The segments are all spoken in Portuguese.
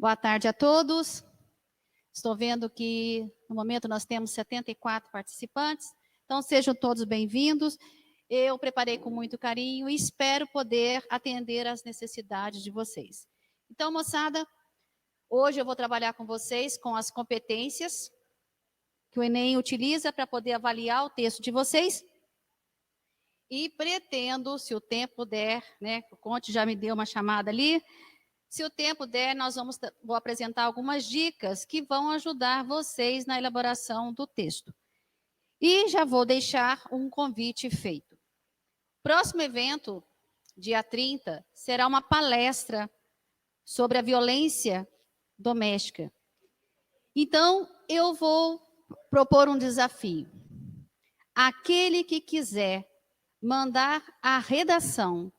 Boa tarde a todos. Estou vendo que, no momento, nós temos 74 participantes. Então, sejam todos bem-vindos. Eu preparei com muito carinho e espero poder atender às necessidades de vocês. Então, moçada, hoje eu vou trabalhar com vocês com as competências que o Enem utiliza para poder avaliar o texto de vocês. E pretendo, se o tempo der, né, o Conte já me deu uma chamada ali, se o tempo der, vou apresentar algumas dicas que vão ajudar vocês na elaboração do texto. E já vou deixar um convite feito. Próximo evento, dia 30, será uma palestra sobre a violência doméstica. Então, eu vou propor um desafio. Aquele que quiser mandar a redação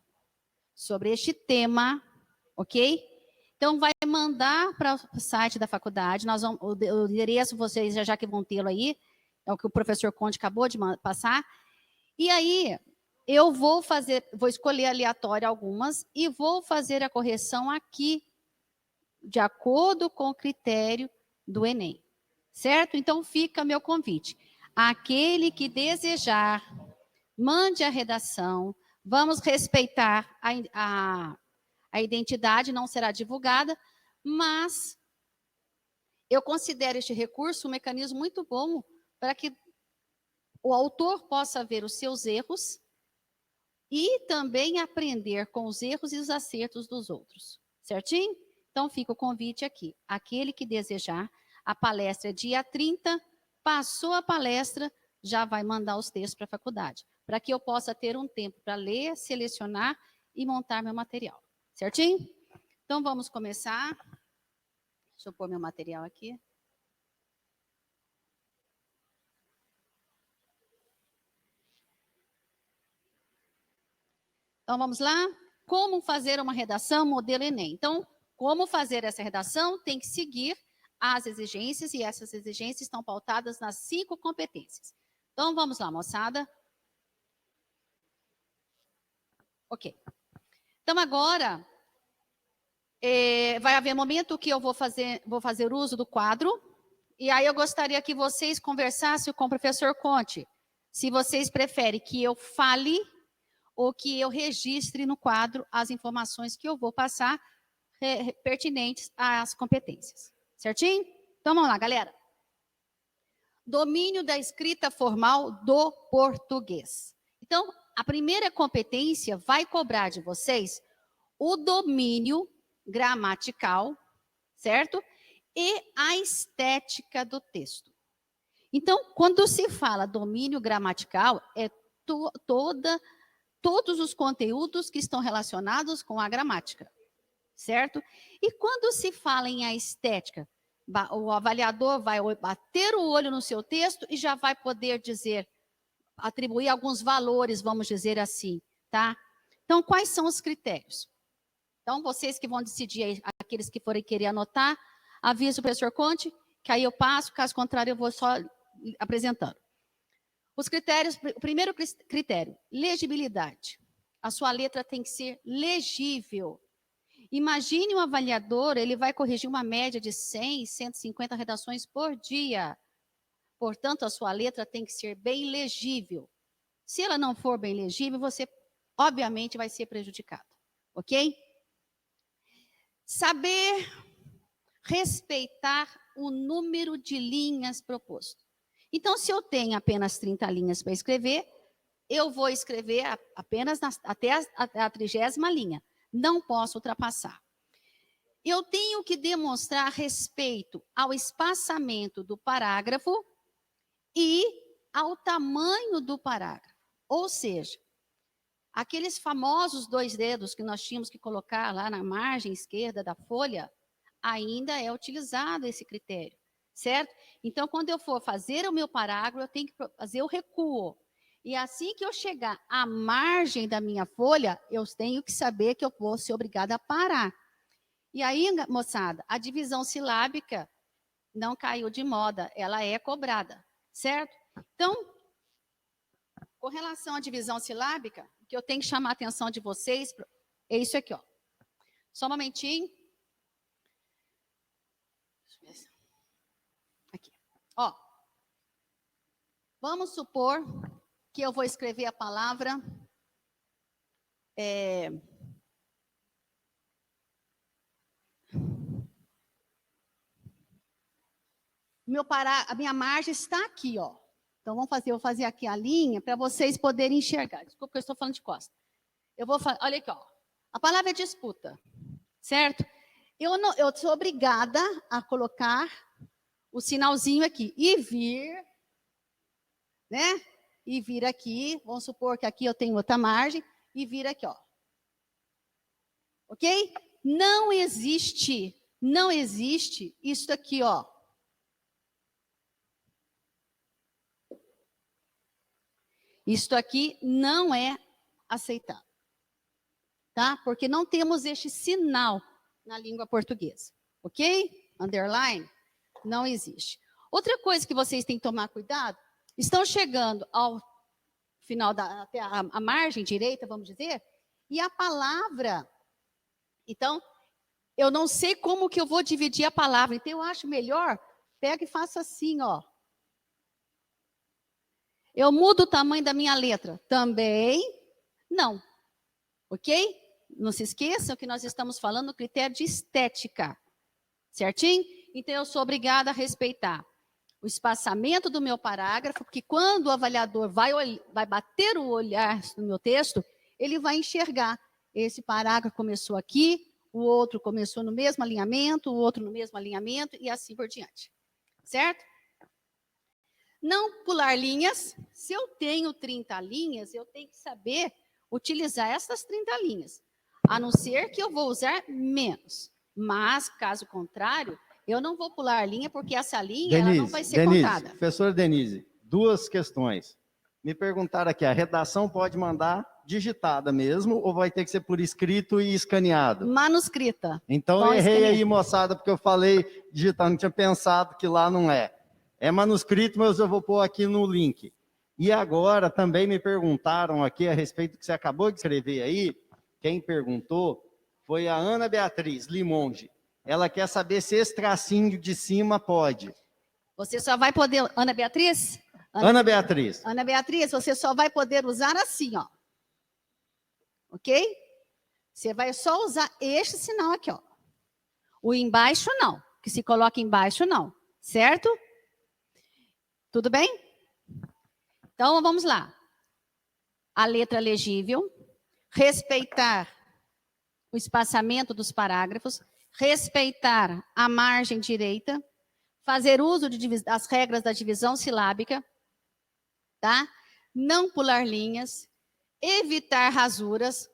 sobre este tema, ok? Então, vai mandar para o site da faculdade, o endereço vocês já que vão tê-lo aí, é o que o professor Conte acabou de passar, e aí eu vou escolher aleatório algumas e vou fazer a correção aqui, de acordo com o critério do Enem, certo? Então, fica meu convite. Aquele que desejar, mande a redação, vamos respeitar a identidade, não será divulgada, mas eu considero este recurso um mecanismo muito bom para que o autor possa ver os seus erros e também aprender com os erros e os acertos dos outros, certinho? Então, fica o convite aqui. Aquele que desejar, a palestra é dia 30, passou a palestra, já vai mandar os textos para a faculdade, para que eu possa ter um tempo para ler, selecionar e montar meu material. Certinho? Então, vamos começar. Deixa eu pôr meu material aqui. Então, vamos lá. Como fazer uma redação modelo Enem? Então, como fazer essa redação? Tem que seguir as exigências, e essas exigências estão pautadas nas 5 competências. Então, vamos lá, moçada. Ok. Então, agora, vai haver momento que eu vou fazer uso do quadro, e aí eu gostaria que vocês conversassem com o professor Conte, se vocês preferem que eu fale ou que eu registre no quadro as informações que eu vou passar pertinentes às competências. Certinho? Então, vamos lá, galera. Domínio da escrita formal do português. Então, a primeira competência vai cobrar de vocês o domínio gramatical, certo? E a estética do texto. Então, quando se fala domínio gramatical, é todos os conteúdos que estão relacionados com a gramática, certo? E quando se fala em a estética, o avaliador vai bater o olho no seu texto e já vai poder atribuir alguns valores, vamos dizer assim, tá? Então, quais são os critérios? Então, vocês que vão decidir, aqueles que forem querer anotar, avisa o professor Conte, que aí eu passo, caso contrário, eu vou só apresentando. Os critérios, o primeiro critério, legibilidade. A sua letra tem que ser legível. Imagine um avaliador, ele vai corrigir uma média de 100, 150 redações por dia. Portanto, a sua letra tem que ser bem legível. Se ela não for bem legível, você, obviamente, vai ser prejudicado. Ok? Saber respeitar o número de linhas proposto. Então, se eu tenho apenas 30 linhas para escrever, eu vou escrever apenas até a 30ª linha. Não posso ultrapassar. Eu tenho que demonstrar respeito ao espaçamento do parágrafo e ao tamanho do parágrafo. Ou seja, aqueles famosos 2 dedos que nós tínhamos que colocar lá na margem esquerda da folha, ainda é utilizado esse critério, certo? Então, quando eu for fazer o meu parágrafo, eu tenho que fazer o recuo. E assim que eu chegar à margem da minha folha, eu tenho que saber que eu vou ser obrigada a parar. E aí, moçada, a divisão silábica não caiu de moda, ela é cobrada, certo? Então, com relação à divisão silábica, o que eu tenho que chamar a atenção de vocês é isso aqui, ó. Só um momentinho. Aqui. Ó. Vamos supor que eu vou escrever a palavra a minha margem está aqui, ó. Então eu vou fazer aqui a linha para vocês poderem enxergar. Desculpa que eu estou falando de costa. Olha aqui, ó. A palavra é disputa, certo? Eu sou obrigada a colocar o sinalzinho aqui e vir, né? E vir aqui, vamos supor que aqui eu tenho outra margem, e vir aqui, ó. Ok? Não existe isso aqui, ó. Isto aqui não é aceitável, tá? Porque não temos este sinal na língua portuguesa, ok? Underline, não existe. Outra coisa que vocês têm que tomar cuidado, estão chegando ao final, até a margem direita, vamos dizer, e a palavra, então, eu não sei como que eu vou dividir a palavra, então eu acho melhor, pega e faça assim, ó. Eu mudo o tamanho da minha letra? Também não. Ok? Não se esqueçam que nós estamos falando do critério de estética. Certinho? Então, eu sou obrigada a respeitar o espaçamento do meu parágrafo, porque quando o avaliador vai bater o olhar no meu texto, ele vai enxergar. Esse parágrafo começou aqui, o outro começou no mesmo alinhamento, o outro no mesmo alinhamento, e assim por diante. Certo? Não pular linhas. Se eu tenho 30 linhas, eu tenho que saber utilizar essas 30 linhas. A não ser que eu vou usar menos. Mas, caso contrário, eu não vou pular linha, porque essa linha ela não vai ser contada. Professora Denise, duas questões. Me perguntaram aqui, a redação pode mandar digitada mesmo, ou vai ter que ser por escrito e escaneado? Manuscrita. Então, eu errei aí, moçada, porque eu falei digital, não tinha pensado que lá não é. É manuscrito, mas eu vou pôr aqui no link. E agora também me perguntaram aqui a respeito do que você acabou de escrever aí. Quem perguntou foi a Ana Beatriz Limonge. Ela quer saber se esse tracinho de cima pode. Você só vai poder... Ana Beatriz? Ana Beatriz. Ana Beatriz, você só vai poder usar assim, ó. Ok? Você vai só usar este sinal aqui, ó. O embaixo não. Que se coloca embaixo não. Certo? Tudo bem? Então, vamos lá. A letra legível, respeitar o espaçamento dos parágrafos, respeitar a margem direita, fazer uso das regras da divisão silábica, tá? Não pular linhas, evitar rasuras,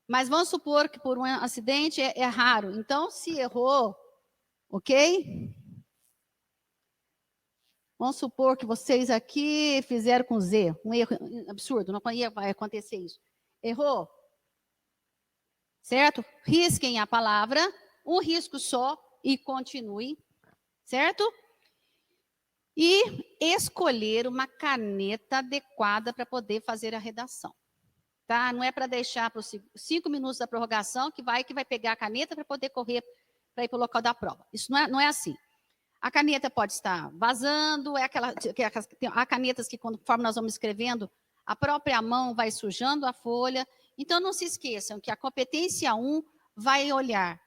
mas vamos supor que por um acidente é raro. Então, se errou, ok? Vamos supor que vocês aqui fizeram com Z, um erro absurdo, não vai acontecer isso. Errou? Certo? Risquem a palavra, um risco só e continue, certo? E escolher uma caneta adequada para poder fazer a redação. Tá? Não é para deixar para os 5 minutos da prorrogação que vai pegar a caneta para poder correr para ir para o local da prova. Isso não é assim. A caneta pode estar vazando, há canetas que, conforme nós vamos escrevendo, a própria mão vai sujando a folha. Então, não se esqueçam que a competência 1 vai olhar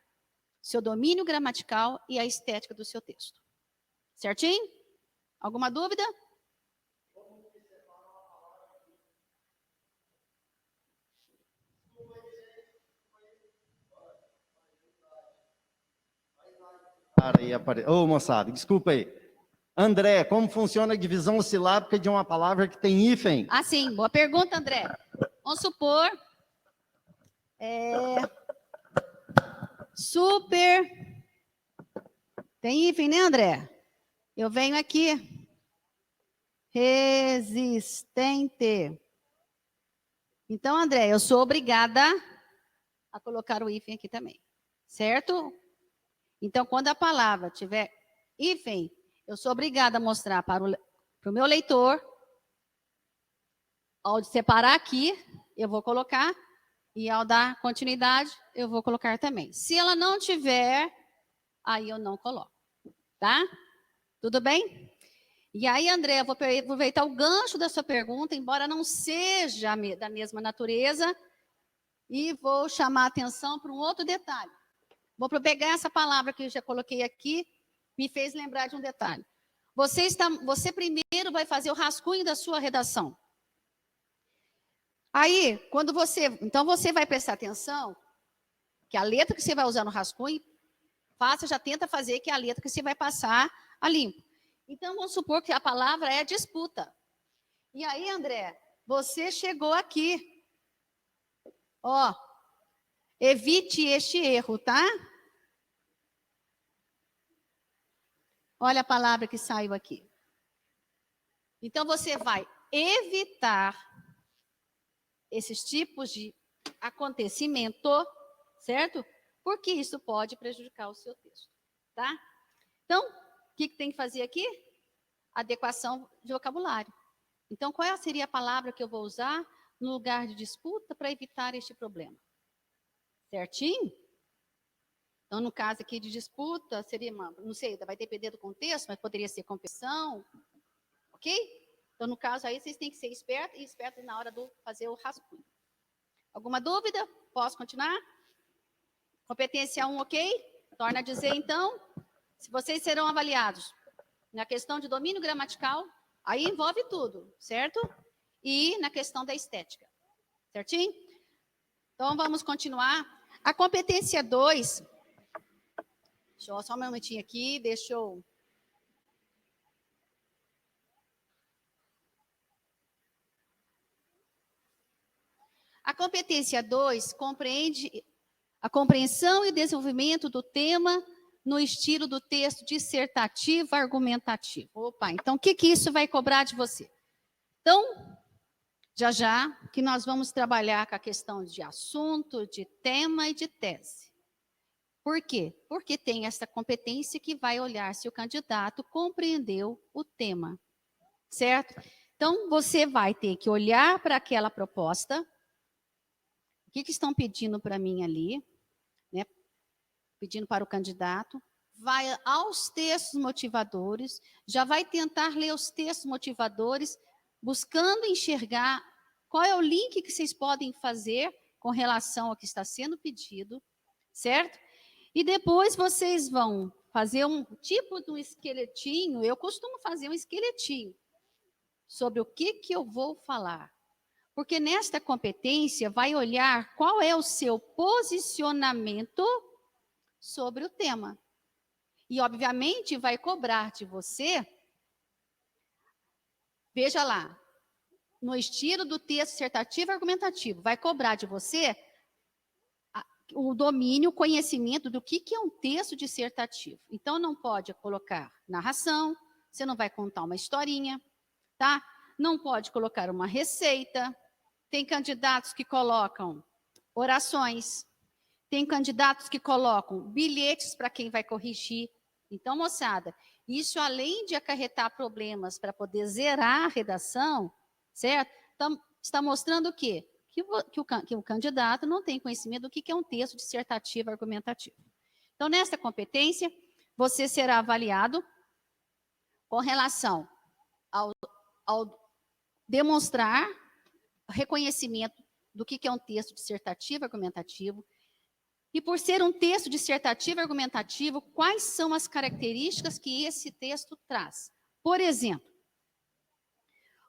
seu domínio gramatical e a estética do seu texto. Certinho? Alguma dúvida? Ô, moçada, desculpa aí. André, como funciona a divisão silábica de uma palavra que tem hífen? Ah, sim. Boa pergunta, André. Vamos supor... super... Tem hífen, né, André? Eu venho aqui. Resistente. Então, André, eu sou obrigada a colocar o hífen aqui também. Certo? Então, quando a palavra tiver hífen, eu sou obrigada a mostrar para o meu leitor. Ao separar aqui, eu vou colocar. E ao dar continuidade, eu vou colocar também. Se ela não tiver, aí eu não coloco. Tá? Tudo bem? E aí, André, eu vou aproveitar o gancho da sua pergunta, embora não seja da mesma natureza, e vou chamar a atenção para um outro detalhe. Vou pegar essa palavra que eu já coloquei aqui, me fez lembrar de um detalhe. Você primeiro vai fazer o rascunho da sua redação. Aí, então você vai prestar atenção que a letra que você vai usar no rascunho, já tenta fazer que a letra que você vai passar a limpo. Então, vamos supor que a palavra é disputa. E aí, André, você chegou aqui. Ó, evite este erro, tá? Olha a palavra que saiu aqui. Então, você vai evitar esses tipos de acontecimento, certo? Porque isso pode prejudicar o seu texto, tá? Então, o que tem que fazer aqui? Adequação de vocabulário. Então, qual seria a palavra que eu vou usar no lugar de disputa para evitar este problema? Certinho? Então, no caso aqui de disputa, seria, não sei, vai depender do contexto, mas poderia ser competição, ok? Então, no caso aí, vocês têm que ser espertos na hora de fazer o rascunho. Alguma dúvida? Posso continuar? Competência 1, ok? Torna a dizer, então, se vocês serão avaliados na questão de domínio gramatical, aí envolve tudo, certo? E na questão da estética, certinho? Então, vamos continuar. A competência 2, deixa eu só um momentinho aqui, deixa eu... A competência 2 compreende a compreensão e desenvolvimento do tema no estilo do texto dissertativo argumentativo. Opa, então o que isso vai cobrar de você? Então, já que nós vamos trabalhar com a questão de assunto, de tema e de tese. Por quê? Porque tem essa competência que vai olhar se o candidato compreendeu o tema, certo? Então, você vai ter que olhar para aquela proposta. O que estão pedindo para mim ali, né? Pedindo para o candidato, vai aos textos motivadores, já vai tentar ler os textos motivadores, buscando enxergar qual é o link que vocês podem fazer com relação ao que está sendo pedido, certo? E depois vocês vão fazer um tipo de um esqueletinho, eu costumo fazer um esqueletinho, sobre o que eu vou falar. Porque nesta competência vai olhar qual é o seu posicionamento sobre o tema. E, obviamente, vai cobrar de você, veja lá, no estilo do texto dissertativo e argumentativo, vai cobrar de você o domínio, o conhecimento do que é um texto dissertativo. Então, não pode colocar narração, você não vai contar uma historinha, tá? Não pode colocar uma receita. Tem candidatos que colocam orações, tem candidatos que colocam bilhetes para quem vai corrigir. Então, moçada, isso além de acarretar problemas para poder zerar a redação, certo? Então, está mostrando o quê? Que o candidato não tem conhecimento do que é um texto dissertativo argumentativo. Então, nesta competência, você será avaliado com relação ao demonstrar reconhecimento do que é um texto dissertativo argumentativo. E por ser um texto dissertativo argumentativo, quais são as características que esse texto traz? Por exemplo,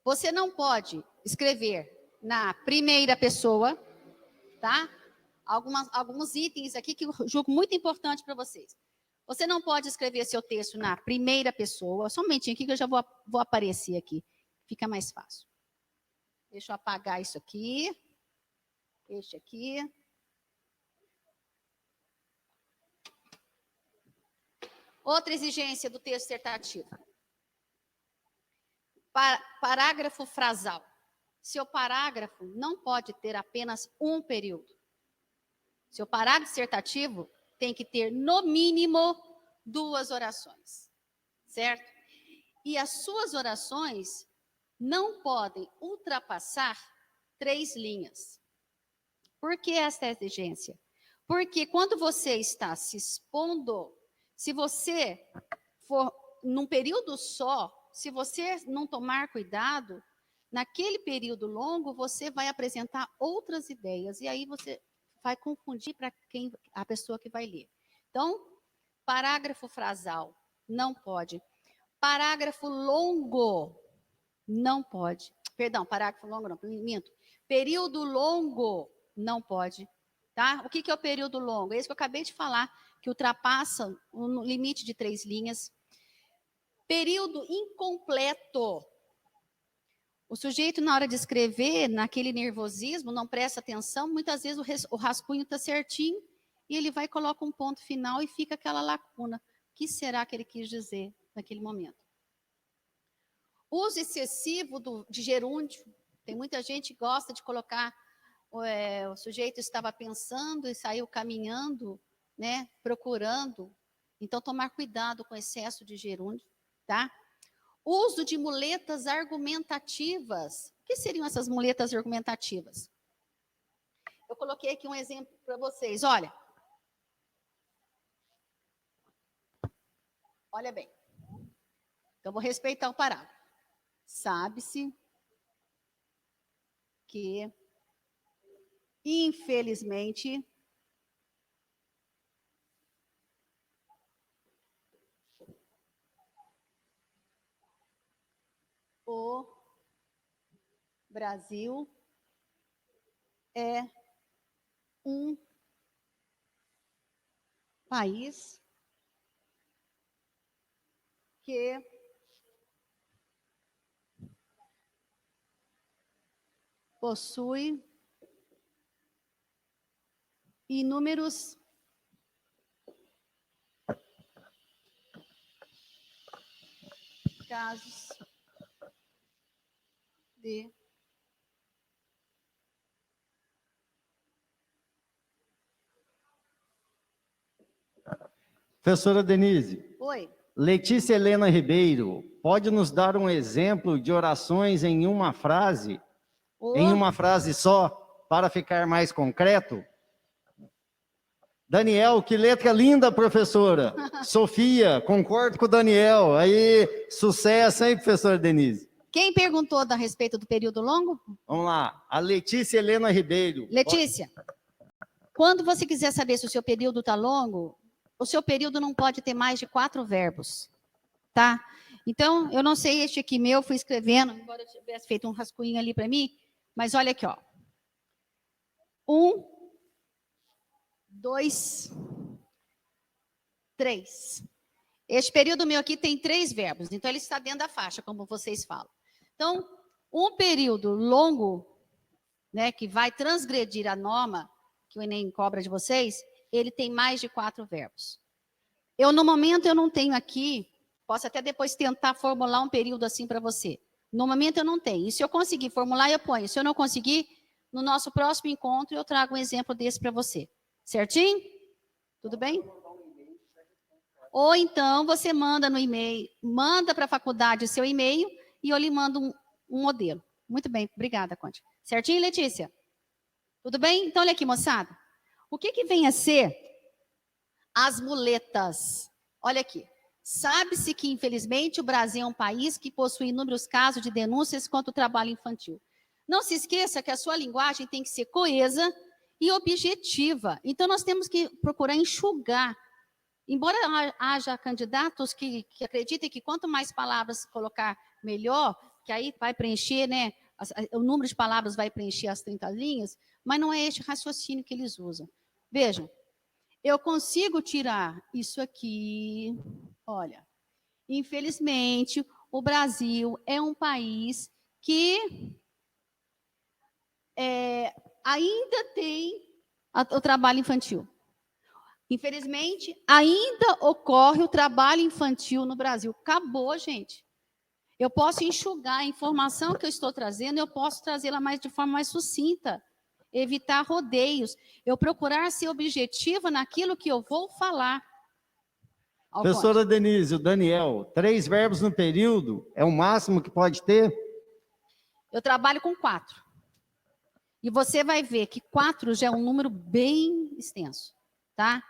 você não pode escrever na primeira pessoa, tá? Alguns itens aqui que eu julgo muito importante para vocês. Você não pode escrever seu texto na primeira pessoa. Só um momentinho aqui que eu já vou aparecer aqui. Fica mais fácil. Deixa eu apagar isso aqui. Este aqui. Outra exigência do texto dissertativo. Parágrafo frasal. Seu parágrafo não pode ter apenas um período. Seu parágrafo dissertativo tem que ter, no mínimo, 2 orações. Certo? E as suas orações não podem ultrapassar 3 linhas. Por que esta exigência? Porque quando você está se expondo, se você for num período só, se você não tomar cuidado, naquele período longo, você vai apresentar outras ideias, e aí você vai confundir para quem a pessoa que vai ler. Então, parágrafo frasal, não pode. Parágrafo longo, não pode. Perdão, parágrafo longo não, minto. Período longo, não pode. Tá? O que é o período longo? É isso que eu acabei de falar, que ultrapassa o limite de 3 linhas. Período incompleto. O sujeito, na hora de escrever, naquele nervosismo, não presta atenção, muitas vezes o rascunho está certinho, e ele vai e coloca um ponto final e fica aquela lacuna. O que será que ele quis dizer naquele momento? Uso excessivo de gerúndio. Tem muita gente que gosta de colocar, o sujeito estava pensando e saiu caminhando, né, procurando. Então, tomar cuidado com excesso de gerúndio, tá? Uso de muletas argumentativas. O que seriam essas muletas argumentativas? Eu coloquei aqui um exemplo para vocês. Olha. Olha bem. Então, vou respeitar o parágrafo. Sabe-se que, infelizmente, o Brasil é um país que possui inúmeros casos de Professora Denise. Oi. Letícia Helena Ribeiro, pode nos dar um exemplo de orações em uma frase? Em uma frase só, para ficar mais concreto? Daniel, que letra linda, professora. Sofia, concordo com o Daniel. Aí, sucesso, hein, professora Denise? Quem perguntou a respeito do período longo? Vamos lá, a Letícia Helena Ribeiro. Letícia, quando você quiser saber se o seu período está longo, o seu período não pode ter mais de 4 verbos, tá? Então, eu não sei, este aqui meu, fui escrevendo, embora eu tivesse feito um rascunho ali para mim, mas olha aqui, ó. 1, 2, 3. Este período meu aqui tem 3 verbos, então ele está dentro da faixa, como vocês falam. Então, um período longo, né, que vai transgredir a norma que o Enem cobra de vocês, ele tem mais de 4 verbos. No momento, eu não tenho aqui, posso até depois tentar formular um período assim para você. No momento, eu não tenho. E se eu conseguir formular, eu ponho. Se eu não conseguir, no nosso próximo encontro, eu trago um exemplo desse para você. Certinho? Tudo bem? Ou então, você manda no e-mail, manda para a faculdade o seu e-mail e eu lhe mando um modelo. Muito bem, obrigada, Conte. Certinho, Letícia? Tudo bem? Então, olha aqui, moçada. O que vem a ser as muletas? Olha aqui. Sabe-se que, infelizmente, o Brasil é um país que possui inúmeros casos de denúncias contra o trabalho infantil. Não se esqueça que a sua linguagem tem que ser coesa e objetiva. Então, nós temos que procurar enxugar. Embora haja candidatos que acreditem que quanto mais palavras colocar, melhor, que aí vai preencher, né? O número de palavras vai preencher as 30 linhas, mas não é este raciocínio que eles usam. Vejam, eu consigo tirar isso aqui. Olha, infelizmente, o Brasil é um país que ainda tem o trabalho infantil. Infelizmente, ainda ocorre o trabalho infantil no Brasil. Acabou, gente. Eu posso enxugar a informação que eu estou trazendo, eu posso trazê-la de forma mais sucinta, evitar rodeios, eu procurar ser objetiva naquilo que eu vou falar. Professora Denise, o Daniel, 3 verbos no período é o máximo que pode ter? Eu trabalho com 4. E você vai ver que 4 já é um número bem extenso, tá?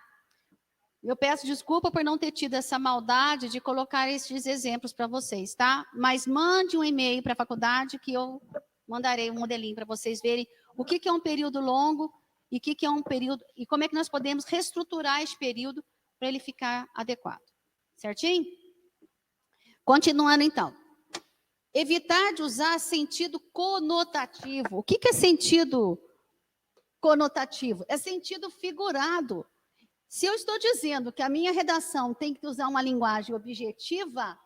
Eu peço desculpa por não ter tido essa maldade de colocar esses exemplos para vocês, tá? Mas mande um e-mail para a faculdade que eu mandarei um modelinho para vocês verem o que é um período longo e o que é um período e como é que nós podemos reestruturar esse período para ele ficar adequado. Certinho? Continuando então. Evitar de usar sentido conotativo. O que é sentido conotativo? É sentido figurado. Se eu estou dizendo que a minha redação tem que usar uma linguagem objetiva,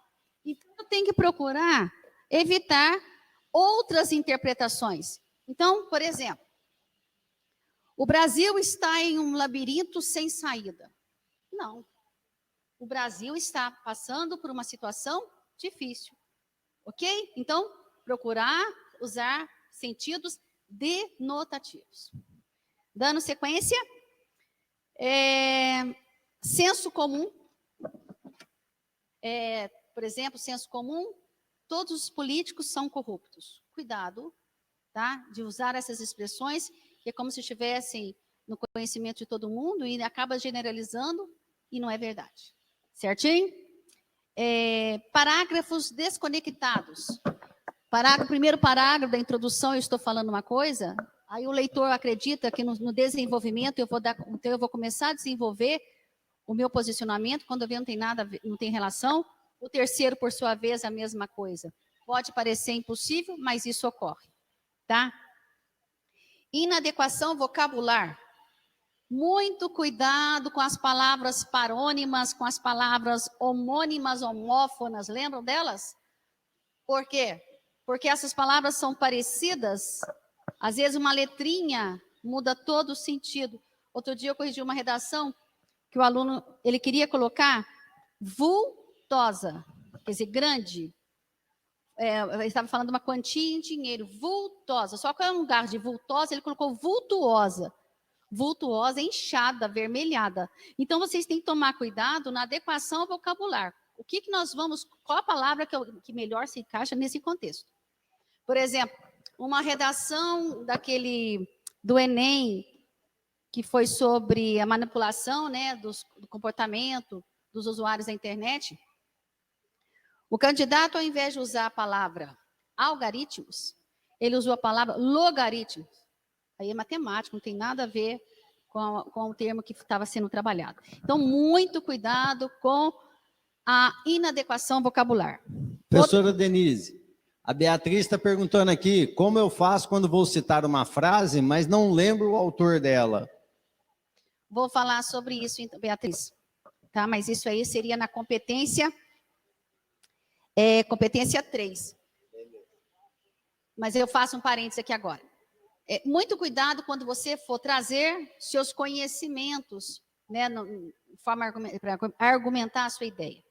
então eu tenho que procurar evitar outras interpretações. Então, por exemplo, o Brasil está em um labirinto sem saída. Não. O Brasil está passando por uma situação difícil. Ok? Então, procurar usar sentidos denotativos. Dando sequência, senso comum. Por exemplo, senso comum, todos os políticos são corruptos. Cuidado, tá? De usar essas expressões, que é como se estivessem no conhecimento de todo mundo e acaba generalizando e não é verdade. Certinho? Parágrafos desconectados. Primeiro parágrafo da introdução, eu estou falando uma coisa, aí o leitor acredita que no desenvolvimento então eu vou começar a desenvolver o meu posicionamento, quando eu ver não tem nada, não tem relação. O terceiro, por sua vez, a mesma coisa. Pode parecer impossível, mas isso ocorre, tá? Inadequação vocabular. Muito cuidado com as palavras parônimas, com as palavras homônimas, homófonas, lembram delas? Por quê? Porque essas palavras são parecidas, às vezes uma letrinha muda todo o sentido. Outro dia eu corrigi uma redação que o aluno, ele queria colocar vultosa, quer dizer, grande. Ele estava falando de uma quantia em dinheiro, vultosa. Só que no lugar de vultosa, ele colocou vultuosa. Vultuosa, inchada, avermelhada. Então, vocês têm que tomar cuidado na adequação ao vocabular. O que nós vamos, qual a palavra que melhor se encaixa nesse contexto? Por exemplo, uma redação do Enem, que foi sobre a manipulação, né, do comportamento dos usuários da internet. O candidato, ao invés de usar a palavra algoritmos, ele usou a palavra logaritmos. Aí é matemático, não tem nada a ver com o termo que estava sendo trabalhado. Então, muito cuidado com a inadequação vocabular. Professora Denise, a Beatriz está perguntando aqui, como eu faço quando vou citar uma frase, mas não lembro o autor dela? Vou falar sobre isso, então, Beatriz. Tá? Mas isso aí seria na competência, competência 3. Mas eu faço um parênteses aqui agora. Muito cuidado quando você for trazer seus conhecimentos, né, para argumentar a sua ideia.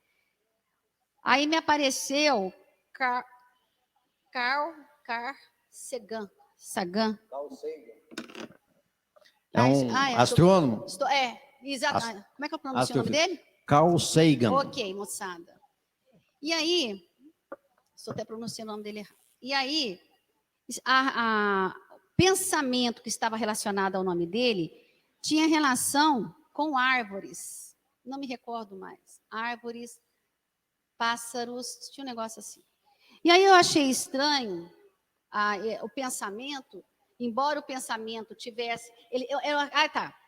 Aí me apareceu Carl Sagan. É um astrônomo? Exato. Como é que eu pronuncio o nome dele? Carl Sagan. Ok, moçada. E aí, estou até pronunciando o nome dele errado. E aí, pensamento que estava relacionado ao nome dele tinha relação com árvores. Não me recordo mais. Árvores, pássaros, tinha um negócio assim. E aí eu achei estranho o pensamento, embora o pensamento tivesse...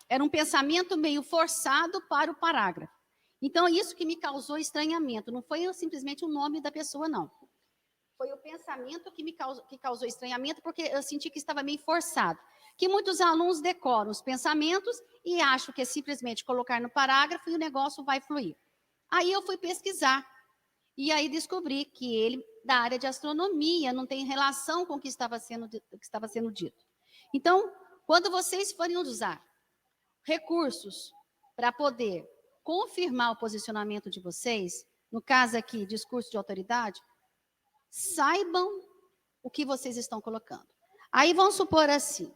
Era um pensamento meio forçado para o parágrafo. Então, isso que me causou estranhamento. Não foi simplesmente o nome da pessoa, não. Foi o pensamento que causou estranhamento, porque eu senti que estava meio forçado. Que muitos alunos decoram os pensamentos e acham que é simplesmente colocar no parágrafo e o negócio vai fluir. Aí eu fui pesquisar. E aí descobri que ele, da área de astronomia, não tem relação com o que estava sendo dito. Então, quando vocês forem usar recursos para poder confirmar o posicionamento de vocês, no caso aqui, discurso de autoridade, saibam o que vocês estão colocando. Aí vamos supor assim,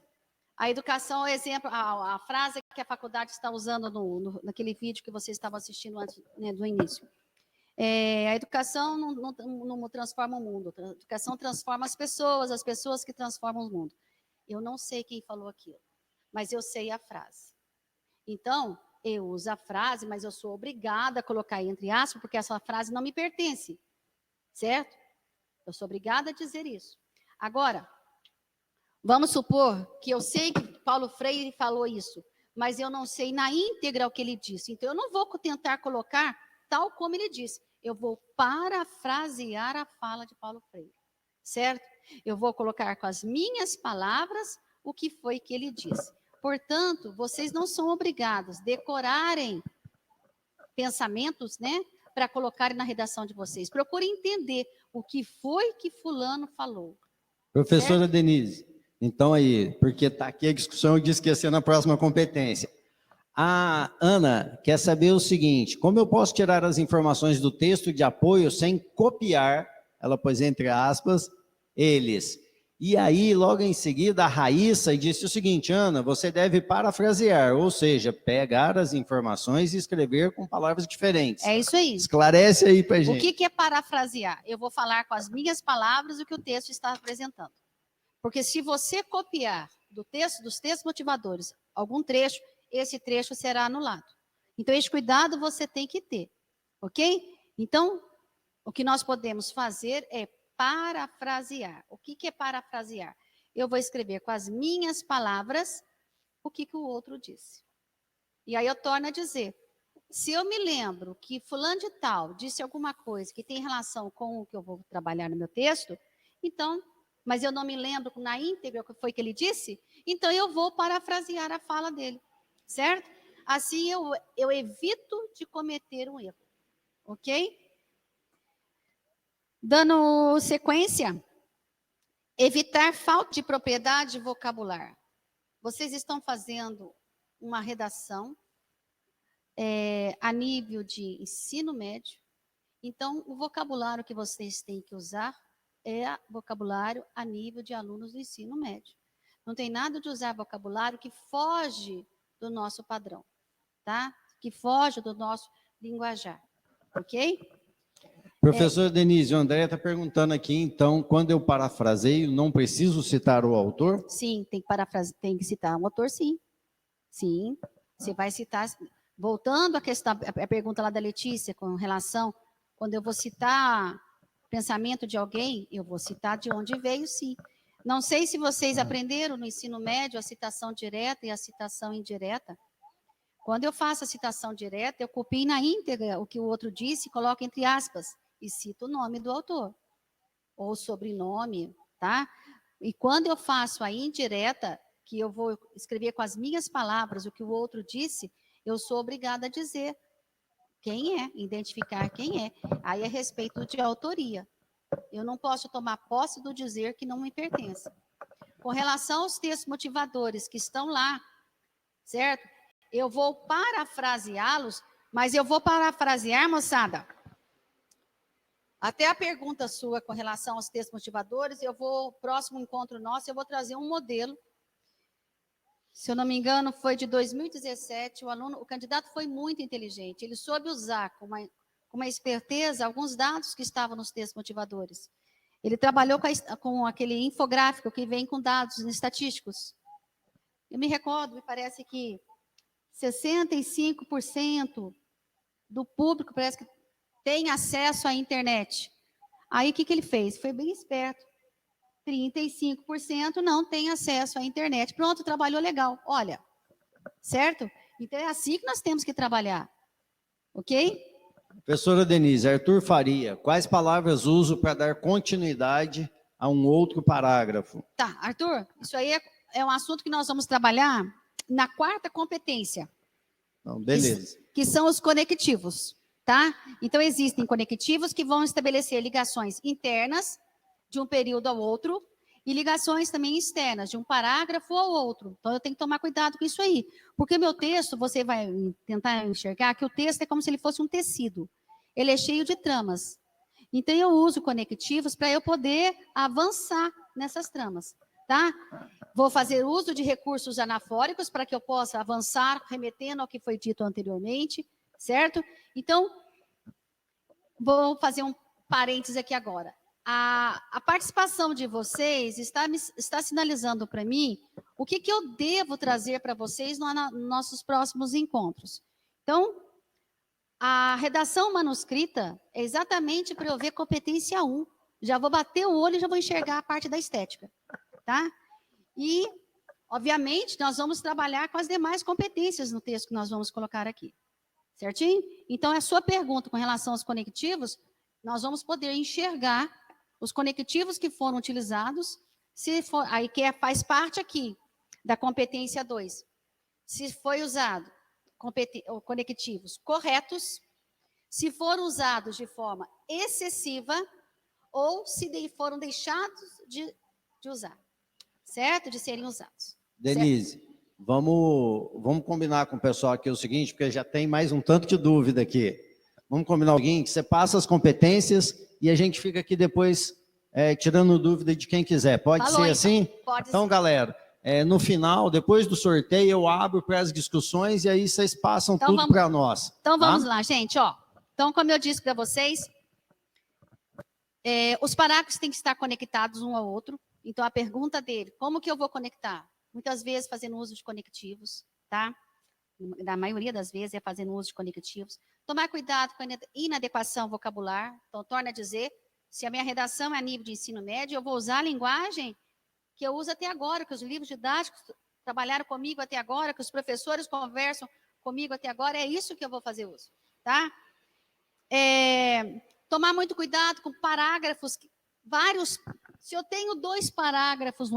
a educação, o exemplo, a frase que a faculdade está usando naquele vídeo que vocês estavam assistindo antes, né, do início. A educação não transforma o mundo, a educação transforma as pessoas que transformam o mundo. Eu não sei quem falou aquilo, mas eu sei a frase. Então, eu uso a frase, mas eu sou obrigada a colocar entre aspas, porque essa frase não me pertence, certo? Eu sou obrigada a dizer isso. Agora, vamos supor que eu sei que Paulo Freire falou isso, mas eu não sei na íntegra o que ele disse. Então, eu não vou tentar colocar tal como ele disse. Eu vou parafrasear a fala de Paulo Freire, certo? Eu vou colocar com as minhas palavras o que foi que ele disse. Portanto, vocês não são obrigados a decorarem pensamentos, né, para colocarem na redação de vocês. Procurem entender o que foi que fulano falou. Professora certo? Denise, então aí, porque está aqui a discussão, eu disse que ia ser na próxima competência. A Ana quer saber o seguinte: como eu posso tirar as informações do texto de apoio sem copiar, ela pôs entre aspas, eles? E aí, logo em seguida, a Raíssa disse o seguinte: Ana, você deve parafrasear, ou seja, pegar as informações e escrever com palavras diferentes. É isso aí. Esclarece aí para gente. O que é parafrasear? Eu vou falar com as minhas palavras o que o texto está apresentando. Porque se você copiar do texto, dos textos motivadores, algum trecho, esse trecho será anulado. Então, esse cuidado você tem que ter, ok? Então, o que nós podemos fazer é parafrasear. O que é parafrasear? Eu vou escrever com as minhas palavras o que o outro disse. E aí eu torno a dizer, se eu me lembro que fulano de tal disse alguma coisa que tem relação com o que eu vou trabalhar no meu texto, então, mas eu não me lembro na íntegra o que foi que ele disse, então eu vou parafrasear a fala dele, certo? Assim eu evito de cometer um erro, ok? Dando sequência, evitar falta de propriedade vocabular. Vocês estão fazendo uma redação a nível de ensino médio, então o vocabulário que vocês têm que usar é vocabulário a nível de alunos do ensino médio. Não tem nada de usar vocabulário que foge do nosso padrão, tá? Que foge do nosso linguajar, ok? Professora Denise, o André está perguntando aqui, então, quando eu parafraseio, não preciso citar o autor? Sim, tem que citar um autor, sim. Sim, você vai citar. Voltando à questão, a pergunta lá da Letícia, com relação, quando eu vou citar o pensamento de alguém, eu vou citar de onde veio, sim. Não sei se vocês aprenderam no ensino médio a citação direta e a citação indireta. Quando eu faço a citação direta, eu copio na íntegra o que o outro disse, coloco entre aspas e cito o nome do autor ou sobrenome, tá? E quando eu faço a indireta, que eu vou escrever com as minhas palavras o que o outro disse, eu sou obrigada a dizer quem é, identificar quem é. Aí é respeito de autoria. Eu não posso tomar posse do dizer que não me pertence. Com relação aos textos motivadores que estão lá, certo? Eu vou parafraseá-los, mas eu vou parafrasear, moçada. Até a pergunta sua com relação aos textos motivadores, próximo encontro nosso, eu vou trazer um modelo. Se eu não me engano, foi de 2017, o candidato foi muito inteligente, ele soube usar com uma esperteza alguns dados que estavam nos textos motivadores. Ele trabalhou com aquele infográfico que vem com dados estatísticos. Eu me recordo, me parece que 65% do público parece que tem acesso à internet. Aí o que ele fez? Foi bem esperto. 35% não tem acesso à internet. Pronto, trabalhou legal. Olha, certo? Então é assim que nós temos que trabalhar. Ok? Professora Denise, Arthur Faria, quais palavras uso para dar continuidade a um outro parágrafo? Tá, Arthur, isso aí é um assunto que nós vamos trabalhar na quarta competência. Não, beleza. Que são os conectivos, tá? Então, existem conectivos que vão estabelecer ligações internas de um período ao outro e ligações também externas, de um parágrafo ao outro. Então, eu tenho que tomar cuidado com isso aí. Porque meu texto, você vai tentar enxergar que o texto é como se ele fosse um tecido. Ele é cheio de tramas. Então, eu uso conectivos para eu poder avançar nessas tramas, tá? Vou fazer uso de recursos anafóricos para que eu possa avançar, remetendo ao que foi dito anteriormente, certo? Então, vou fazer um parênteses aqui agora. A participação de vocês está sinalizando para mim o que eu devo trazer para vocês nos nossos próximos encontros. Então, a redação manuscrita é exatamente para eu ver competência 1. Já vou bater o olho e já vou enxergar a parte da estética, tá? E, obviamente, nós vamos trabalhar com as demais competências no texto que nós vamos colocar aqui. Certinho? Então, a sua pergunta com relação aos conectivos, nós vamos poder enxergar os conectivos que foram utilizados, se for, aí que faz parte aqui da competência 2. Se foi usado conectivos corretos, se foram usados de forma excessiva ou se foram deixados de usar, certo? De serem usados. Denise, certo? Vamos combinar com o pessoal aqui o seguinte, porque já tem mais um tanto de dúvida aqui. Vamos combinar o seguinte, você passa as competências e a gente fica aqui depois tirando dúvida de quem quiser. Pode Falou, ser então. assim? Pode então, ser. Galera, no final, depois do sorteio, eu abro para as discussões e aí vocês passam então, tudo para nós. Então, tá? vamos lá, gente. Ó. Então, como eu disse para vocês, os parágrafos têm que estar conectados um ao outro. Então, a pergunta dele, como que eu vou conectar? Muitas vezes fazendo uso de conectivos, tá? Na maioria das vezes é fazendo uso de conectivos. Tomar cuidado com a inadequação vocabular. Então, torna a dizer, se a minha redação é a nível de ensino médio, eu vou usar a linguagem que eu uso até agora, que os livros didáticos trabalharam comigo até agora, que os professores conversam comigo até agora, é isso que eu vou fazer uso, tá? Tomar muito cuidado com parágrafos, vários. Se eu tenho 2 parágrafos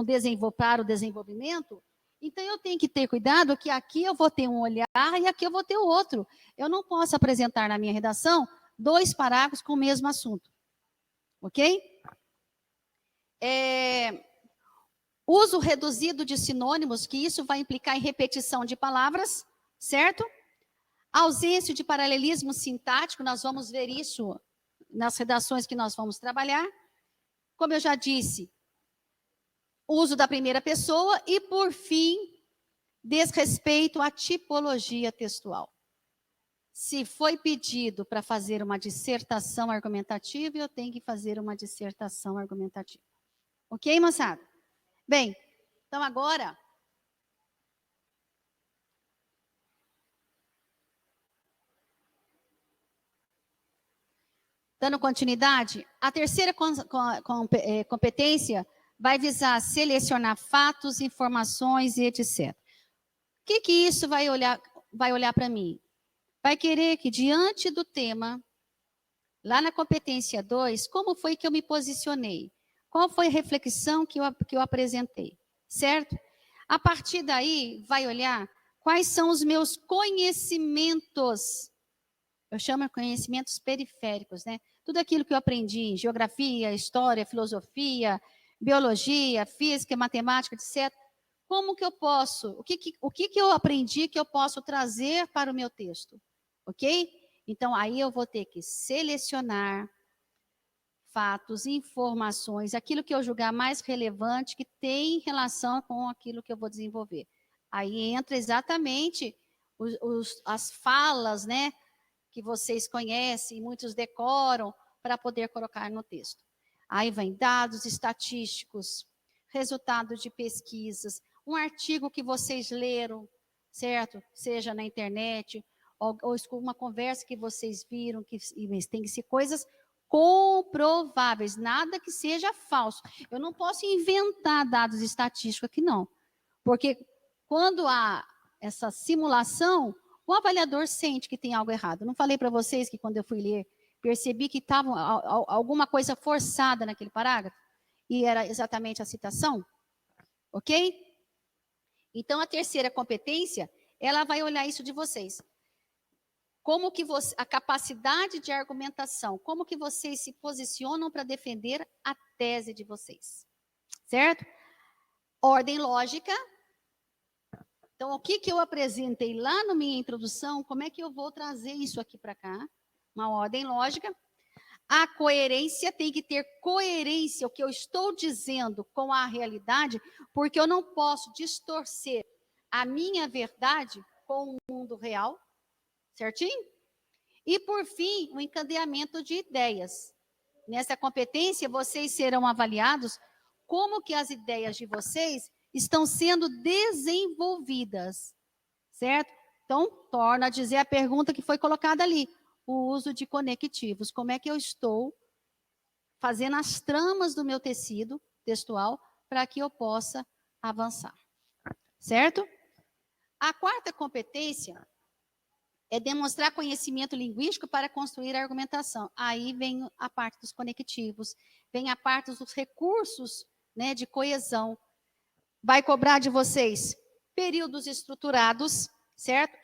para o desenvolvimento, então eu tenho que ter cuidado que aqui eu vou ter um olhar e aqui eu vou ter o outro. Eu não posso apresentar na minha redação 2 parágrafos com o mesmo assunto. Ok? Uso reduzido de sinônimos, que isso vai implicar em repetição de palavras, certo? Ausência de paralelismo sintático, nós vamos ver isso nas redações que nós vamos trabalhar. Como eu já disse, uso da primeira pessoa e, por fim, desrespeito à tipologia textual. Se foi pedido para fazer uma dissertação argumentativa, eu tenho que fazer uma dissertação argumentativa. Ok, moçada? Bem, então agora... Dando continuidade, a terceira competência vai visar selecionar fatos, informações e etc. O que isso vai olhar para mim? Vai querer que, diante do tema, lá na competência 2, como foi que eu me posicionei? Qual foi a reflexão que eu apresentei? Certo? A partir daí, vai olhar quais são os meus conhecimentos. Eu chamo de conhecimentos periféricos, né? Tudo aquilo que eu aprendi em geografia, história, filosofia, biologia, física, matemática, etc. Como que eu posso, o que eu aprendi que eu posso trazer para o meu texto? Ok? Então, aí eu vou ter que selecionar fatos, informações, aquilo que eu julgar mais relevante, que tem relação com aquilo que eu vou desenvolver. Aí entra exatamente as falas, né? Que vocês conhecem, muitos decoram, para poder colocar no texto. Aí vem dados estatísticos, resultados de pesquisas, um artigo que vocês leram, certo? Seja na internet, ou uma conversa que vocês viram, que tem que ser coisas comprováveis, nada que seja falso. Eu não posso inventar dados estatísticos aqui, não. Porque quando há essa simulação, o avaliador sente que tem algo errado. Eu não falei para vocês que quando eu fui ler, percebi que estava alguma coisa forçada naquele parágrafo? E era exatamente a citação? Ok? Então, a terceira competência, ela vai olhar isso de vocês. Como que a capacidade de argumentação, como que vocês se posicionam para defender a tese de vocês. Certo? Ordem lógica. Então, o que eu apresentei lá na minha introdução, como é que eu vou trazer isso aqui para cá? Uma ordem lógica. A coerência, tem que ter coerência, o que eu estou dizendo com a realidade, porque eu não posso distorcer a minha verdade com o mundo real, certinho? E, por fim, o encadeamento de ideias. Nessa competência, vocês serão avaliados como que as ideias de vocês estão sendo desenvolvidas, certo? Então, torna a dizer a pergunta que foi colocada ali. O uso de conectivos. Como é que eu estou fazendo as tramas do meu tecido textual para que eu possa avançar. Certo? A quarta competência é demonstrar conhecimento linguístico para construir a argumentação. Aí vem a parte dos conectivos, vem a parte dos recursos, né, de coesão. Vai cobrar de vocês períodos estruturados, certo?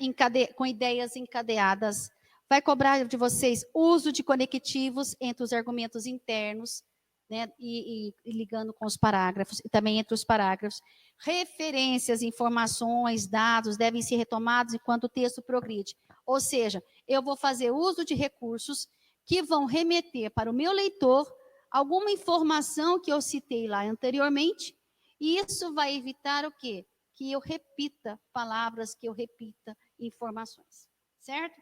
Com ideias encadeadas. Vai cobrar de vocês uso de conectivos entre os argumentos internos, né, e ligando com os parágrafos, e também entre os parágrafos. Referências, informações, dados devem ser retomados enquanto o texto progride. Ou seja, eu vou fazer uso de recursos que vão remeter para o meu leitor alguma informação que eu citei lá anteriormente, e isso vai evitar o quê? Que eu repita palavras, que eu repita informações. Certo?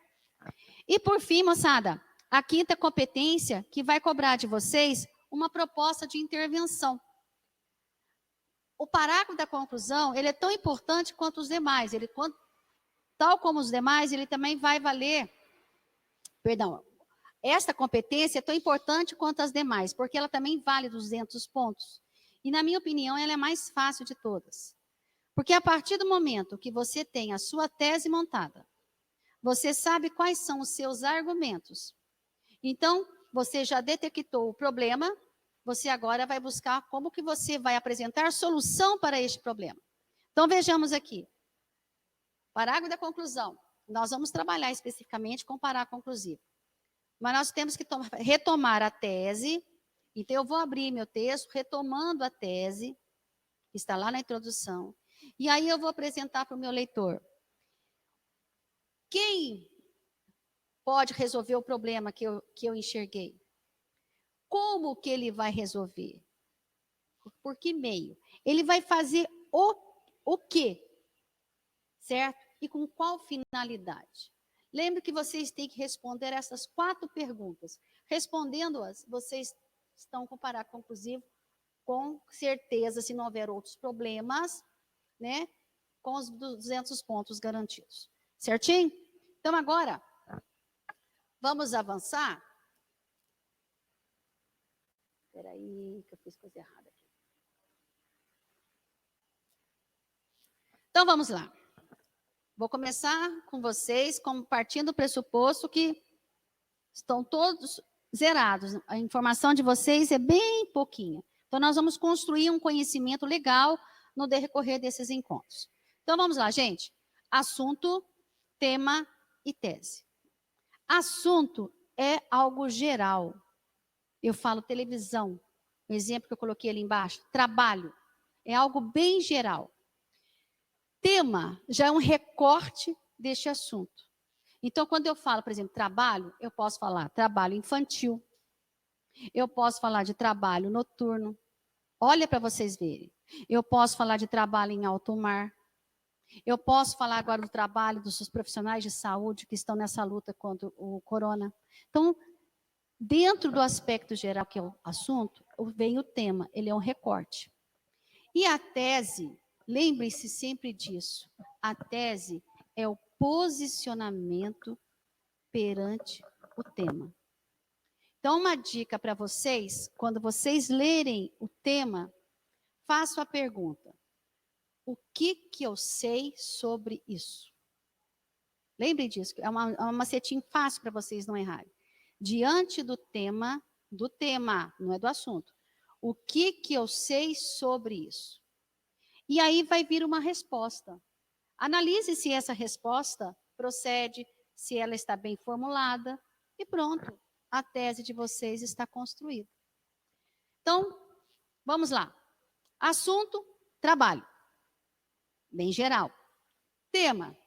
E por fim, moçada, a quinta competência que vai cobrar de vocês uma proposta de intervenção. O parágrafo da conclusão, ele é tão importante quanto os demais. Tal como os demais, ele também vai valer... Perdão, esta competência é tão importante quanto as demais, porque ela também vale 200 pontos. E, na minha opinião, ela é mais fácil de todas. Porque a partir do momento que você tem a sua tese montada, você sabe quais são os seus argumentos. Então, você já detectou o problema, você agora vai buscar como que você vai apresentar solução para este problema. Então, vejamos aqui. Parágrafo da conclusão. Nós vamos trabalhar especificamente com parágrafo conclusivo. Mas nós temos que retomar a tese. Então, eu vou abrir meu texto retomando a tese, que está lá na introdução. E aí eu vou apresentar para o meu leitor. Quem pode resolver o problema que eu enxerguei? Como que ele vai resolver? Por que meio? Ele vai fazer o quê? Certo? E com qual finalidade? Lembre que vocês têm que responder essas 4 perguntas. Respondendo-as, vocês estão com o parágrafo conclusivo, com certeza, se não houver outros problemas, né, com os 200 pontos garantidos. Certinho? Então, agora, vamos avançar. Espera aí, que eu fiz coisa errada aqui. Então, vamos lá. Vou começar com vocês, partindo do pressuposto que estão todos zerados. A informação de vocês é bem pouquinha. Então, nós vamos construir um conhecimento legal no decorrer desses encontros. Então, vamos lá, gente. Assunto, tema e tese. Assunto é algo geral. Eu falo televisão, o exemplo que eu coloquei ali embaixo. Trabalho, é algo bem geral. Tema já é um recorte deste assunto. Então, quando eu falo, por exemplo, trabalho, eu posso falar trabalho infantil, eu posso falar de trabalho noturno. Olha para vocês verem. Eu posso falar de trabalho em alto mar. Eu posso falar agora do trabalho dos profissionais de saúde que estão nessa luta contra o corona. Então, dentro do aspecto geral, que é o assunto, vem o tema, ele é um recorte. E a tese, lembrem-se sempre disso, a tese é o posicionamento perante o tema. Então, uma dica para vocês, quando vocês lerem o tema, façam a pergunta: o que eu sei sobre isso? Lembrem disso, é um macetinho fácil para vocês não errarem. Diante do tema, não é do assunto. O que eu sei sobre isso? E aí vai vir uma resposta. Analise se essa resposta procede, se ela está bem formulada, e pronto, a tese de vocês está construída. Então, vamos lá. Assunto, trabalho. Bem geral. Tema,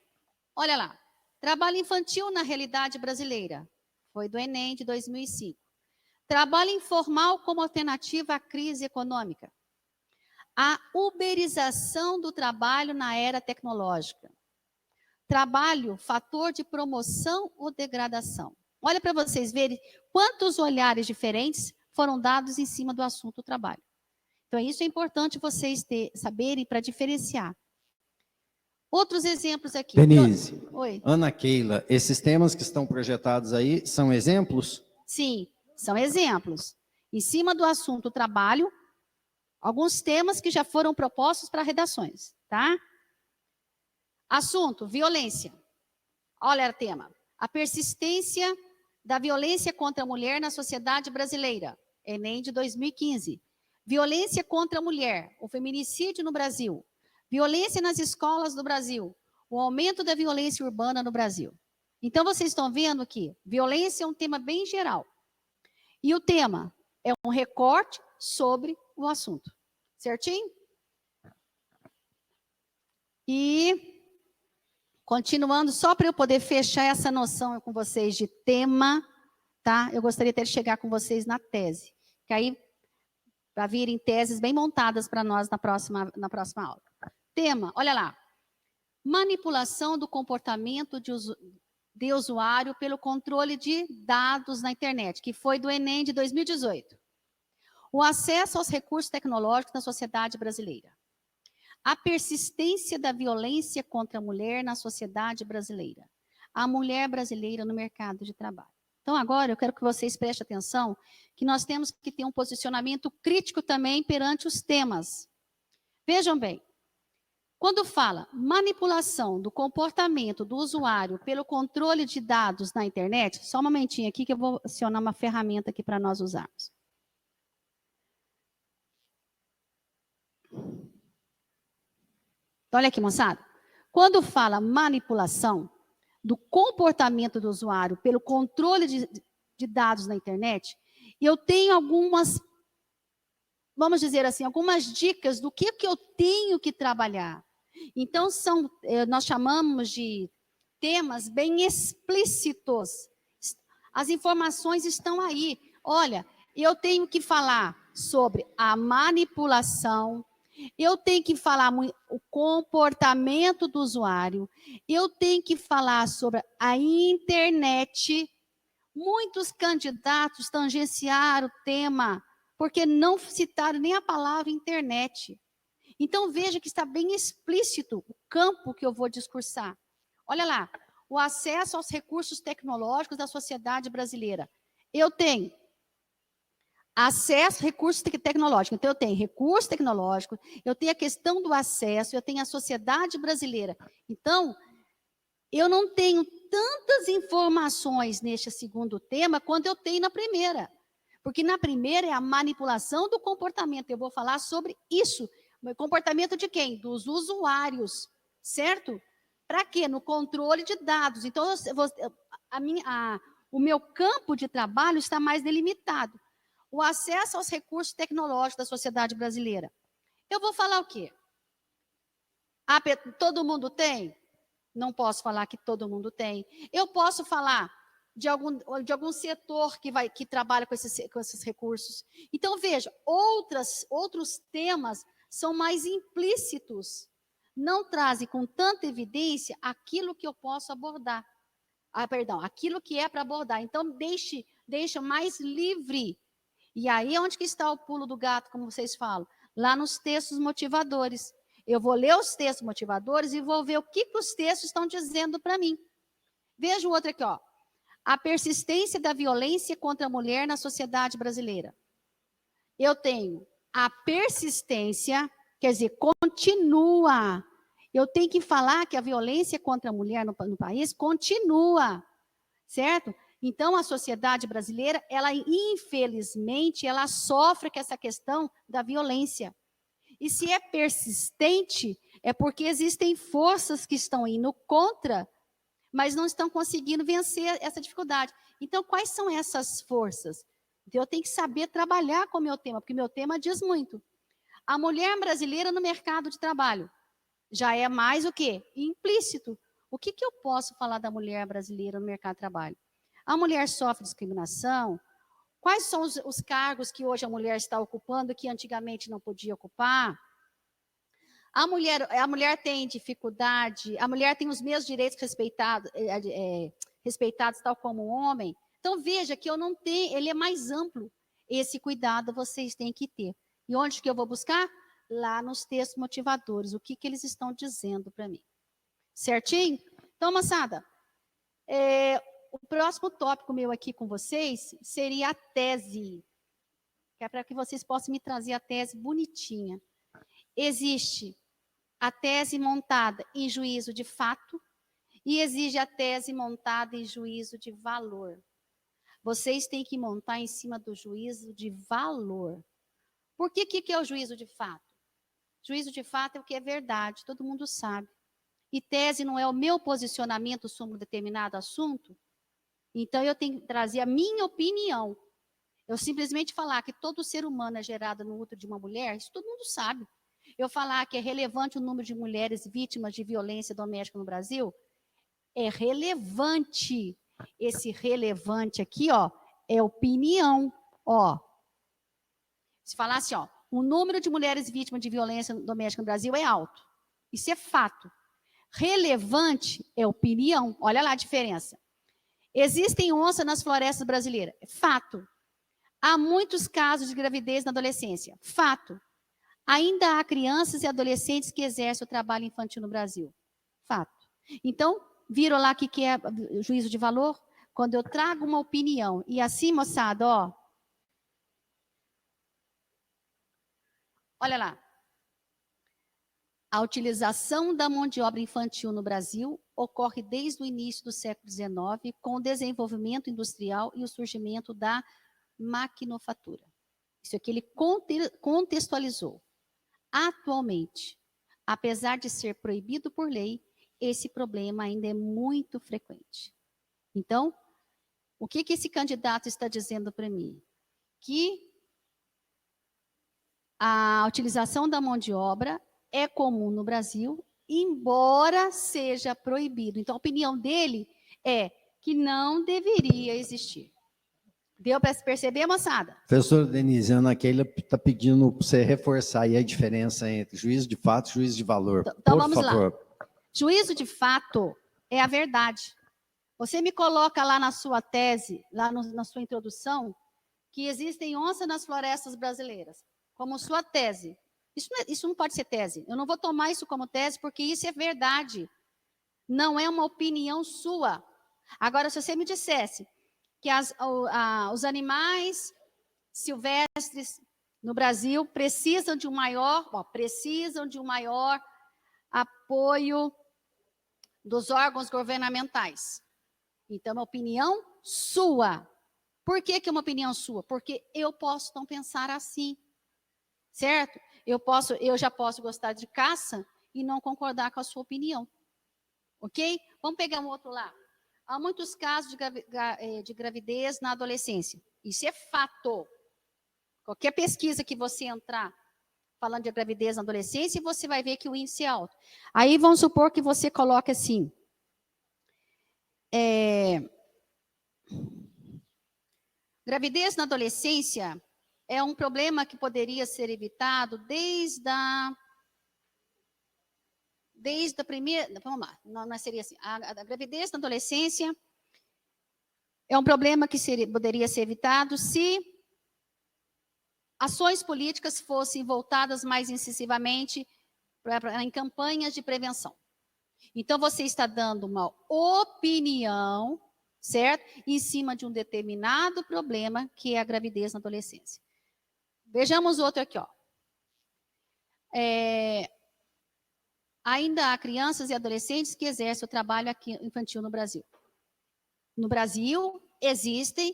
olha lá. Trabalho infantil na realidade brasileira. Foi do Enem de 2005. Trabalho informal como alternativa à crise econômica. A uberização do trabalho na era tecnológica. Trabalho, fator de promoção ou degradação. Olha para vocês verem quantos olhares diferentes foram dados em cima do assunto trabalho. Então, isso é importante vocês saberem para diferenciar. Outros exemplos aqui. Denise, Oi. Ana Keila, esses temas que estão projetados aí são exemplos? Sim, são exemplos. Em cima do assunto trabalho, alguns temas que já foram propostos para redações, tá? Assunto, violência. Olha o tema. A persistência da violência contra a mulher na sociedade brasileira. Enem de 2015. Violência contra a mulher, o feminicídio no Brasil. Violência nas escolas do Brasil. O aumento da violência urbana no Brasil. Então, vocês estão vendo que violência é um tema bem geral. E o tema é um recorte sobre o assunto. Certinho? E, continuando, só para eu poder fechar essa noção com vocês de tema, tá? Eu gostaria até de chegar com vocês na tese. Que aí, para virem teses bem montadas para nós na próxima aula. Tema, olha lá. Manipulação do comportamento de usuário pelo controle de dados na internet, que foi do Enem de 2018. O acesso aos recursos tecnológicos na sociedade brasileira. A persistência da violência contra a mulher na sociedade brasileira. A mulher brasileira no mercado de trabalho. Então, agora, eu quero que vocês prestem atenção que nós temos que ter um posicionamento crítico também perante os temas. Vejam bem, quando fala manipulação do comportamento do usuário pelo controle de dados na internet, só um momentinho aqui que eu vou acionar uma ferramenta aqui para nós usarmos. Olha aqui, moçada. Quando fala manipulação do comportamento do usuário pelo controle de dados na internet, eu tenho algumas, vamos dizer assim, algumas dicas do que eu tenho que trabalhar. Então, nós chamamos de temas bem explícitos. As informações estão aí. Olha, eu tenho que falar sobre a manipulação, eu tenho que falar o comportamento do usuário, eu tenho que falar sobre a internet. Muitos candidatos tangenciaram o tema, porque não citaram nem a palavra internet. Então, veja que está bem explícito o campo que eu vou discursar. Olha lá, o acesso aos recursos tecnológicos da sociedade brasileira. Eu tenho acesso a recursos tecnológicos. Então, eu tenho recurso tecnológico, eu tenho a questão do acesso, eu tenho a sociedade brasileira. Então, eu não tenho tantas informações neste segundo tema quanto eu tenho na primeira. Porque na primeira é a manipulação do comportamento. Eu vou falar sobre isso. O comportamento de quem? Dos usuários, certo? Para quê? No controle de dados. Então, o meu campo de trabalho está mais delimitado. O acesso aos recursos tecnológicos da sociedade brasileira. Eu vou falar o quê? Todo mundo tem? Não posso falar que todo mundo tem. Eu posso falar de algum setor que trabalha com esses recursos. Então, veja, outros temas são mais implícitos, não trazem com tanta evidência aquilo que eu posso abordar. Aquilo que é para abordar. Então, deixa mais livre. E aí é onde que está o pulo do gato, como vocês falam? Lá nos textos motivadores. Eu vou ler os textos motivadores e vou ver o que os textos estão dizendo para mim. Veja o outro aqui, ó. A persistência da violência contra a mulher na sociedade brasileira. Eu tenho a persistência, quer dizer, continua. Eu tenho que falar que a violência contra a mulher no país continua, certo? Então, a sociedade brasileira, ela infelizmente, ela sofre com essa questão da violência. E se é persistente, é porque existem forças que estão indo contra, mas não estão conseguindo vencer essa dificuldade. Então, quais são essas forças? Então, eu tenho que saber trabalhar com o meu tema, porque meu tema diz muito. A mulher brasileira no mercado de trabalho já é mais o quê? Implícito. O que eu posso falar da mulher brasileira no mercado de trabalho? A mulher sofre discriminação? Quais são os cargos que hoje a mulher está ocupando que antigamente não podia ocupar? A mulher tem dificuldade, a mulher tem os mesmos direitos respeitados tal como o homem. Então, veja que eu não tenho, ele é mais amplo. Esse cuidado vocês têm que ter. E onde que eu vou buscar? Lá nos textos motivadores, o que eles estão dizendo para mim. Certinho? Então, moçada, o próximo tópico meu aqui com vocês seria a tese, que é para que vocês possam me trazer a tese bonitinha. Existe a tese montada em juízo de fato e exige a tese montada em juízo de valor. Vocês têm que montar em cima do juízo de valor. Por que é o juízo de fato? Juízo de fato é o que é verdade, todo mundo sabe. E tese não é o meu posicionamento sobre um determinado assunto, então eu tenho que trazer a minha opinião. Eu simplesmente falar que todo ser humano é gerado no útero de uma mulher, isso todo mundo sabe. Eu falar que é relevante o número de mulheres vítimas de violência doméstica no Brasil, é relevante. Esse relevante aqui, ó, é opinião, ó. Se falasse, ó, o número de mulheres vítimas de violência doméstica no Brasil é alto. Isso é fato. Relevante é opinião. Olha lá a diferença. Existem onças nas florestas brasileiras. Fato. Há muitos casos de gravidez na adolescência. Fato. Ainda há crianças e adolescentes que exercem o trabalho infantil no Brasil. Fato. Então, viram lá que é juízo de valor? Quando eu trago uma opinião. E assim, moçada, ó. Olha lá. A utilização da mão de obra infantil no Brasil ocorre desde o início do século XIX, com o desenvolvimento industrial e o surgimento da maquinofatura. Isso aqui ele contextualizou. Atualmente, apesar de ser proibido por lei, esse problema ainda é muito frequente. Então, o que esse candidato está dizendo para mim? Que a utilização da mão de obra é comum no Brasil, embora seja proibido. Então, a opinião dele é que não deveria existir. Deu para perceber, moçada? Professora Denise, a Ana Keila está pedindo para você reforçar aí a diferença entre juízo de fato e juízo de valor. Então vamos lá. Juízo de fato é a verdade. Você me coloca lá na sua tese, lá na sua introdução, que existem onças nas florestas brasileiras, como sua tese. Isso não pode ser tese. Eu não vou tomar isso como tese, porque isso é verdade. Não é uma opinião sua. Agora, se você me dissesse que os animais silvestres no Brasil precisam de um maior apoio dos órgãos governamentais. Então, é uma opinião sua. Por que é uma opinião sua? Porque eu posso não pensar assim, certo? Eu já posso gostar de caça e não concordar com a sua opinião. Ok? Vamos pegar um outro lá. Há muitos casos de gravidez na adolescência. Isso é fato. Qualquer pesquisa que você entrar falando de gravidez na adolescência, você vai ver que o índice é alto. Aí vamos supor que você coloque assim. Gravidez na adolescência é um problema que poderia ser evitado desde a primeira. Vamos lá, não seria assim. A gravidez na adolescência é um problema que poderia ser evitado se ações políticas fossem voltadas mais incisivamente em campanhas de prevenção. Então, você está dando uma opinião, certo? Em cima de um determinado problema, que é a gravidez na adolescência. Vejamos outro aqui, ó. Ainda há crianças e adolescentes que exercem o trabalho infantil no Brasil. No Brasil existe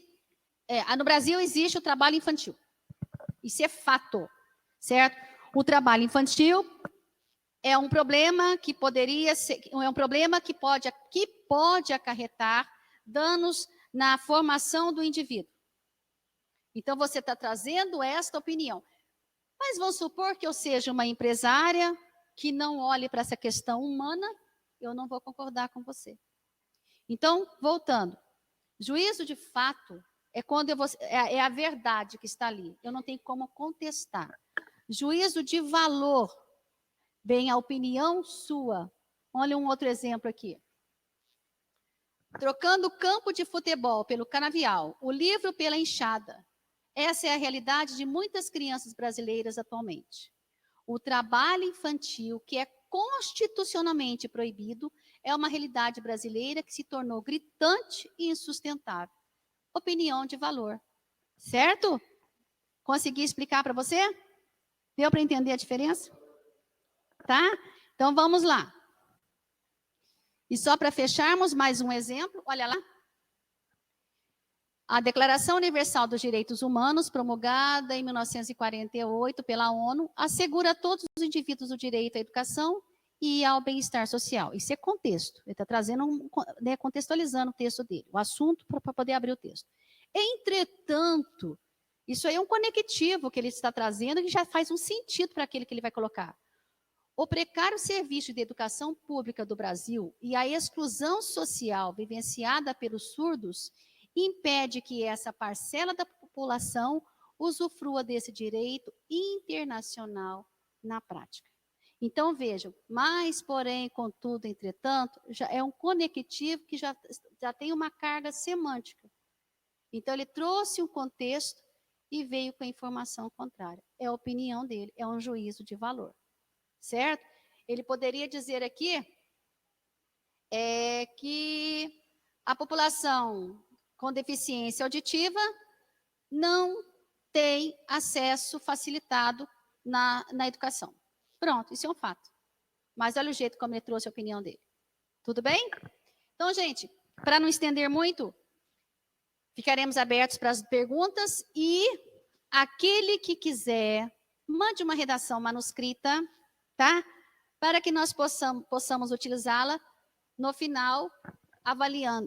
o trabalho infantil. Isso é fato, certo? O trabalho infantil é um problema que pode acarretar danos na formação do indivíduo. Então, você está trazendo esta opinião. Mas vamos supor que eu seja uma empresária que não olhe para essa questão humana, eu não vou concordar com você. Então, voltando, juízo de fato é a verdade que está ali. Eu não tenho como contestar. Juízo de valor, vem a opinião sua. Olha um outro exemplo aqui. Trocando o campo de futebol pelo canavial, o livro pela enxada. Essa é a realidade de muitas crianças brasileiras atualmente. O trabalho infantil, que é constitucionalmente proibido, é uma realidade brasileira que se tornou gritante e insustentável. Opinião de valor. Certo? Consegui explicar para você? Deu para entender a diferença? Tá? Então vamos lá. E só para fecharmos, mais um exemplo, olha lá. A Declaração Universal dos Direitos Humanos, promulgada em 1948 pela ONU, assegura a todos os indivíduos o direito à educação e ao bem-estar social. Isso é contexto. Ele está trazendo, contextualizando o texto dele, o assunto para poder abrir o texto. Entretanto, isso aí é um conectivo que ele está trazendo que já faz um sentido para aquele que ele vai colocar. O precário serviço de educação pública do Brasil e a exclusão social vivenciada pelos surdos impede que essa parcela da população usufrua desse direito internacional na prática. Então, vejam, mas, porém, contudo, entretanto, já é um conectivo que já tem uma carga semântica. Então, ele trouxe um contexto e veio com a informação contrária. É a opinião dele, é um juízo de valor. Certo? Ele poderia dizer aqui que a população com deficiência auditiva não tem acesso facilitado na educação. Pronto, isso é um fato. Mas olha o jeito como ele trouxe a opinião dele. Tudo bem? Então, gente, para não estender muito, ficaremos abertos para as perguntas e aquele que quiser, mande uma redação manuscrita, tá? Para que nós possamos utilizá-la no final,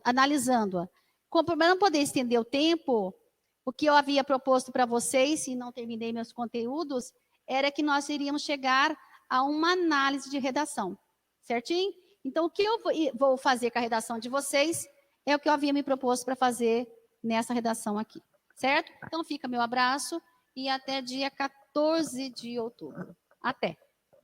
analisando-a. Para não poder estender o tempo, o que eu havia proposto para vocês, e não terminei meus conteúdos, era que nós iríamos chegar a uma análise de redação, certinho? Então, o que eu vou fazer com a redação de vocês é o que eu havia me proposto para fazer nessa redação aqui, certo? Então, fica meu abraço e até dia 14 de outubro. Até!